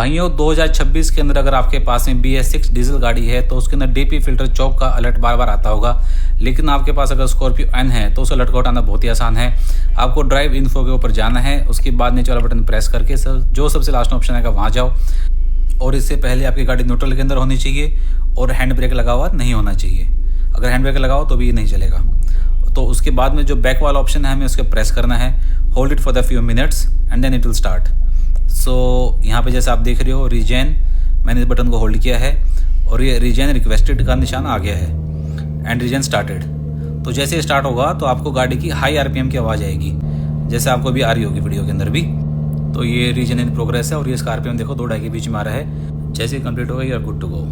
भाइयों 2026 के अंदर अगर आपके पास में BS6 डीजल गाड़ी है तो उसके अंदर DP फिल्टर चौक का अलर्ट बार बार आता होगा। लेकिन आपके पास अगर स्कॉर्पियो N है तो उस अलर्ट को हटाना बहुत ही आसान है। आपको ड्राइव इन्फो के ऊपर जाना है, उसके बाद नीचे वाला बटन प्रेस करके जो सबसे लास्ट ऑप्शन आएगा वहाँ जाओ, और इससे पहले आपकी गाड़ी न्यूट्रल के अंदर होनी चाहिए और हैंड ब्रेक लगा हुआ नहीं होना चाहिए। अगर हैंड ब्रेक लगा हो तो भी ये नहीं चलेगा। तो उसके बाद में जो बैक वाला ऑप्शन है हमें उसके प्रेस करना है, hold it for the few minutes and then it will start. So यहाँ पे जैसे आप देख रहे हो रीजेन, मैंने इस बटन को होल्ड किया है और ये रीजेन रिक्वेस्टेड का निशान आ गया है एंड रीजेन स्टार्टेड। तो जैसे स्टार्ट होगा तो आपको गाड़ी की हाई RPM की आवाज़ आएगी, जैसे आपको भी आ रही होगी वीडियो के अंदर भी। तो ये रीजन इन प्रोग्रेस है और ये इसका RPM देखो 2-2.5 के बीच में आ रहा है। जैसे कंप्लीट होगा you are good to go.